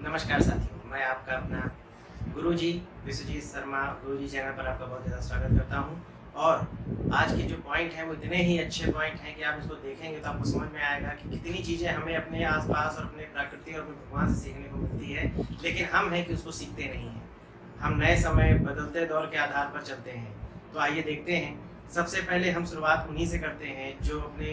नमस्कार साथियों, मैं आपका अपना गुरुजी विश्वजीत शर्मा गुरुजी चैनल पर आपका बहुत ज़्यादा स्वागत करता हूं। और आज के जो पॉइंट हैं वो इतने ही अच्छे पॉइंट हैं कि आप इसको देखेंगे तो आपको समझ में आएगा कि कितनी चीज़ें हमें अपने आसपास और अपने प्रकृति और अपने भगवान से सीखने को मिलती है, लेकिन हम हैं कि उसको सीखते नहीं हैं। हम नए समय बदलते दौर के आधार पर चलते हैं। तो आइए देखते हैं। सबसे पहले हम शुरुआत उन्हीं से करते हैं जो अपने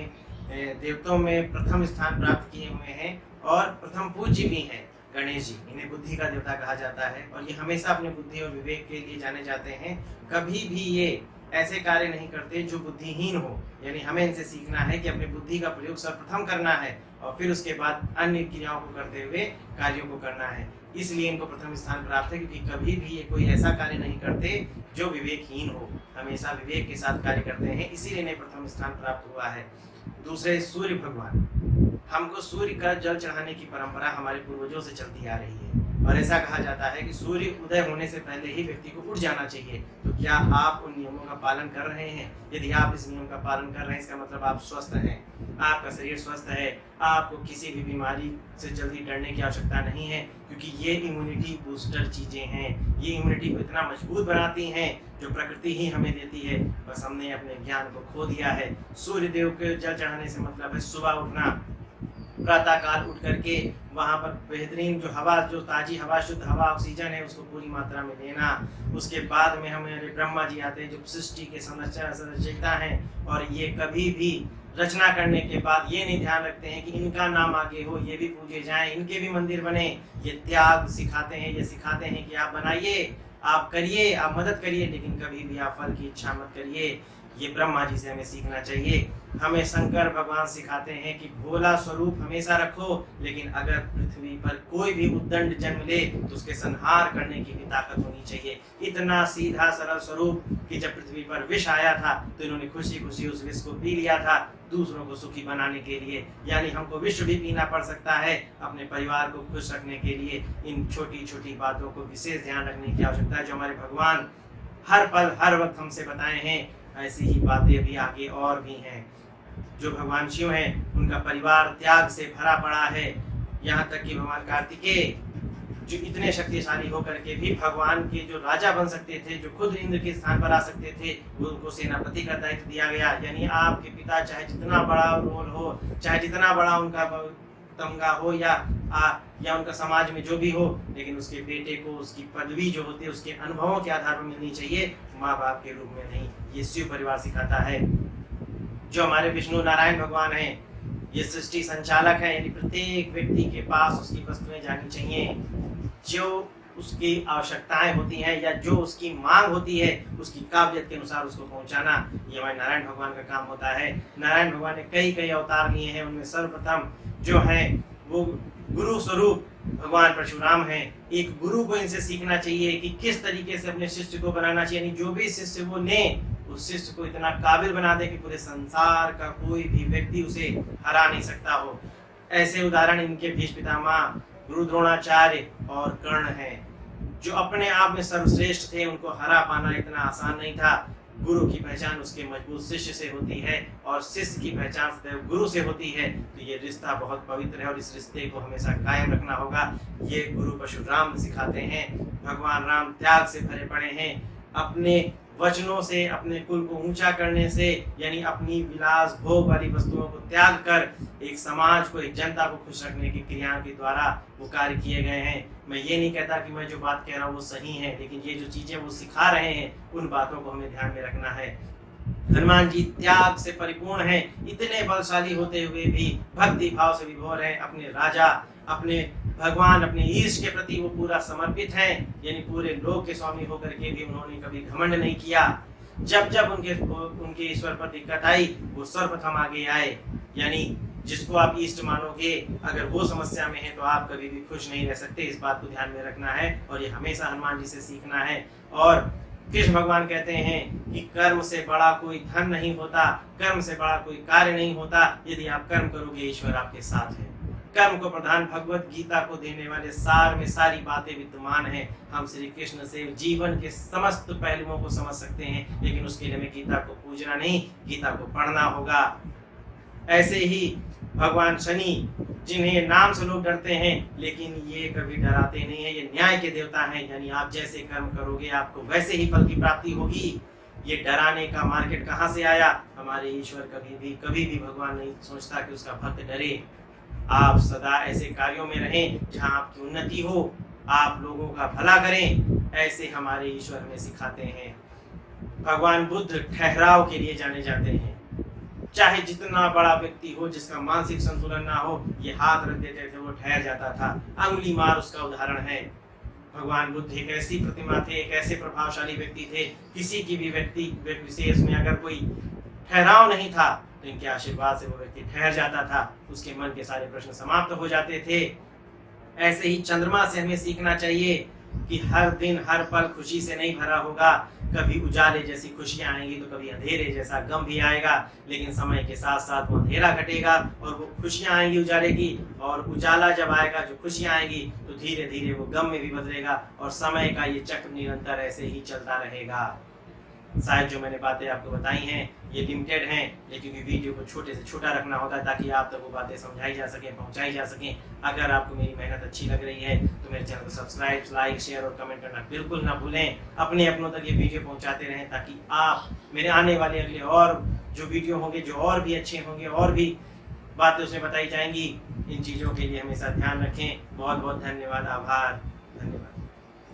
देवताओं में प्रथम स्थान प्राप्त किए हुए हैं और प्रथम पूज्य भी हैं, गणेश जी। इन्हें बुद्धि का देवता कहा जाता है और ये हमेशा अपने बुद्धि और विवेक के लिए जाने जाते हैं। कभी भी ये ऐसे कार्य नहीं करते जो बुद्धिहीन हो, यानी हमें इनसे सीखना है कि अपनी बुद्धि का प्रयोग सर्वप्रथम करना है और फिर उसके बाद अन्य क्रियाओं को करते हुए कार्यों को करना है। इसलिए इनको प्रथम स्थान प्राप्त है, क्योंकि कभी भी ये कोई ऐसा कार्य नहीं करते जो विवेकहीन हो, हमेशा विवेक के साथ कार्य करते हैं, इसीलिए इन्हें प्रथम स्थान प्राप्त हुआ है। दूसरे सूर्य भगवान। हमको सूर्य का जल चढ़ाने की परंपरा हमारे पूर्वजों से चलती आ रही है और ऐसा कहा जाता है कि सूर्य उदय होने से पहले ही व्यक्ति को उठ जाना चाहिए। तो क्या आप उन नियमों का पालन कर रहे हैं? यदि आप इस नियम का पालन कर रहे हैं, इसका मतलब आप स्वस्थ हैं, आपका शरीर स्वस्थ है, आपको किसी भी बीमारी से जल्दी डरने की आवश्यकता नहीं है, क्योंकि ये इम्यूनिटी बूस्टर चीज़ें हैं। ये इम्यूनिटी को इतना मजबूत बनाती हैं जो प्रकृति ही हमें देती है, बस हमने अपने ज्ञान को खो दिया है। सूर्य देव के जल चढ़ाने से मतलब है सुबह उठना, प्रातः काल उठ करके वहाँ पर बेहतरीन जो हवा, जो ताजी हवा, शुद्ध हवा, ऑक्सीजन है, उसको पूरी मात्रा में लेना। उसके बाद में हमारे ब्रह्मा जी आते हैं जो सृष्टि के रचयिता हैं, और ये कभी भी रचना करने के बाद ये नहीं ध्यान रखते हैं कि इनका नाम आगे हो, ये भी पूजे जाएं, इनके भी मंदिर बने। ये त्याग सिखाते हैं, ये सिखाते हैं कि आप बनाइए, आप करिए, आप मदद करिए, लेकिन कभी भी आप फल की इच्छा मत करिए। ये ब्रह्मा जी से हमें सीखना चाहिए। हमें शंकर भगवान सिखाते हैं कि भोला स्वरूप हमेशा रखो, लेकिन अगर पृथ्वी पर कोई भी उद्दंड जन्म ले तो उसके संहार करने की भी ताकत होनी चाहिए। इतना सीधा सरल स्वरूप कि जब पृथ्वी पर विष आया था तो इन्होंने खुशी खुशी उस विष को पी लिया था, दूसरों को सुखी बनाने के लिए। यानी हमको विष भी पीना पड़ सकता है अपने परिवार को खुश रखने के लिए। इन छोटी छोटी बातों को विशेष ध्यान रखने की आवश्यकता है, जो हमारे भगवान हर पल हर वक्त हमसे बताए हैं। ऐसी ही बातें अभी आगे और भी हैं। जो भगवान शिव हैं, उनका परिवार त्याग से भरा पड़ा है। यहाँ तक कि भगवान कार्तिकेय जो इतने शक्तिशाली होकर के भी भगवान के जो राजा बन सकते थे, जो खुद इंद्र के स्थान पर आ सकते थे, वो उनको सेनापति का दायित्व दिया गया। यानी आपके पिता चाहे जितना बड़ा रोल हो, चाहे जितना बड़ा उनका तमगा हो या उनका समाज में जो भी हो, लेकिन उसके बेटे को उसकी पदवी जो होती है उसके अनुभवों के आधार पर मिलनी चाहिए, माँ बाप के रूप में नहीं। ये शिव परिवार सिखाता है। जो हमारे विष्णु नारायण भगवान हैं, ये सृष्टि संचालक हैं, यानी प्रत्येक व्यक्ति के पास उसकी वस्तुएं जानी चाहिए। जो उसकी आवश्यकताएं होती हैं या जो उसकी मांग होती है, उसकी काबिलियत के अनुसार उसको पहुंचाना, ये हमारे नारायण भगवान का काम होता है। नारायण भगवान ने कई कई अवतार लिए हैं। उनमें सर्वप्रथम जो हैं वो गुरु स्वरूप भगवान परशुराम हैं। एक गुरु को इनसे सीखना चाहिए कि किस तरीके से अपने शिष्य को बनाना चाहिए। यानी जो भी शिष्य वो ले, उस शिष्य को इतना काबिल बना दे कि पूरे संसार का कोई भी व्यक्ति उसे हरा नहीं सकता हो। ऐसे उदाहरण इनके भीष्म पितामह, गुरु द्रोणाचार्य और कर्ण हैं, जो अपने आप में सर्वश्रेष्ठ थे। उनको हरा पाना इतना आसान नहीं था। गुरु की पहचान उसके मजबूत शिष्य से होती है और शिष्य की पहचान सदैव गुरु से होती है। तो ये रिश्ता बहुत पवित्र है और इस रिश्ते को हमेशा कायम रखना होगा। ये गुरु परशुराम सिखाते हैं। भगवान राम त्याग से भरे पड़े हैं। अपने वचनों से, अपने कुल को ऊंचा करने से, यानी अपनी विलास भोग वाली वस्तुओं को त्याग कर एक समाज को, एक जनता को खुश रखने की क्रियाओं के द्वारा वो कार्य किए गए हैं। मैं ये नहीं कहता कि मैं जो बात कह रहा हूँ वो सही है, लेकिन ये जो चीजें वो सिखा रहे हैं उन बातों को हमें ध्यान में रखना है। हनुमान जी त्याग से परिपूर्ण हैं। इतने बलशाली होते हुए भी भक्ति भाव से विभोर हैं। अपने राजा, अपने भगवान, अपने ईश के प्रति वो पूरा समर्पित हैं। यानी पूरे लोक के स्वामी होकर के भी उन्होंने कभी घमंड नहीं किया। जब जब उनके ईश्वर पर दिक्कत आई, वो सर्वप्रथम आगे आए। यानी जिसको आप इष्ट मानोगे, अगर वो समस्या में है तो आप कभी भी खुश नहीं रह सकते। इस बात को ध्यान में रखना है और ये हमेशा हनुमान जी से सीखना है। और कृष्ण भगवान कहते हैं कि कर्म से बड़ा कोई धन नहीं होता, कर्म से बड़ा कोई कार्य नहीं होता। यदि आप कर्म करोगे, ईश्वर आपके साथ है। कर्म को प्रधान भगवत गीता को देने वाले सार में सारी बातें विद्यमान हैं। हम श्री कृष्ण से जीवन के समस्त पहलुओं को समझ सकते हैं, लेकिन उसके लिए हमें गीता को पूजना नहीं, गीता को पढ़ना होगा। ऐसे ही भगवान शनि, जिन्हें नाम से लोग डरते हैं, लेकिन ये कभी डराते नहीं है। ये न्याय के देवता हैं, यानी आप जैसे कर्म करोगे आपको वैसे ही फल की प्राप्ति होगी। ये डराने का मार्केट कहाँ से आया? हमारे ईश्वर कभी भी भगवान नहीं सोचता कि उसका भक्त डरे। आप सदा ऐसे कार्यों में रहें जहाँ आपकी उन्नति हो, आप लोगों का भला करें, ऐसे हमारे ईश्वर हमें सिखाते हैं। भगवान बुद्ध ठहराव के लिए जाने जाते हैं। चाहे जितना बड़ा व्यक्ति हो, जिसका मानसिक संतुलन ना हो, ये हाथ रख देते थे, वो ठहर जाता था। अंगुली मार उसका उदाहरण है। भगवान बुद्ध एक ऐसी प्रतिमा थे, एक ऐसे प्रभावशाली व्यक्ति थे, किसी की भी व्यक्ति विशेष में अगर कोई ठहराव नहीं था तो इनके आशीर्वाद से वो व्यक्ति ठहर जाता था, उसके मन के सारे प्रश्न समाप्त हो जाते थे। ऐसे ही चंद्रमा से हमें सीखना चाहिए कि हर दिन हर पल खुशी से नहीं भरा होगा। कभी उजाले जैसी खुशियां आएंगी तो कभी अंधेरे जैसा गम भी आएगा, लेकिन समय के साथ साथ वो अंधेरा घटेगा और वो खुशियां आएंगी उजाले की, और उजाला जब आएगा, जो खुशियां आएंगी, तो धीरे धीरे वो गम में भी बदलेगा और समय का ये चक्र निरंतर ऐसे ही चलता रहेगा। शायद जो मैंने बातें आपको बताई हैं ये लिमिटेड हैं, लेकिन वीडियो को छोटे से छोटा रखना होता है ताकि आप तक वो बातें समझाई जा सकें, पहुंचाई जा सकें। अगर आपको मेरी मेहनत अच्छी लग रही है तो मेरे चैनल को सब्सक्राइब, लाइक, शेयर और कमेंट करना बिल्कुल ना भूलें। अपने अपनों तक ये वीडियो पहुंचाते रहें ताकि आप मेरे आने वाले अगले और जो वीडियो होंगे, जो और भी अच्छे होंगे, और भी बातें उसमें बताई जाएंगी, इन चीज़ों के लिए हमेशा ध्यान रखें। बहुत बहुत धन्यवाद, आभार।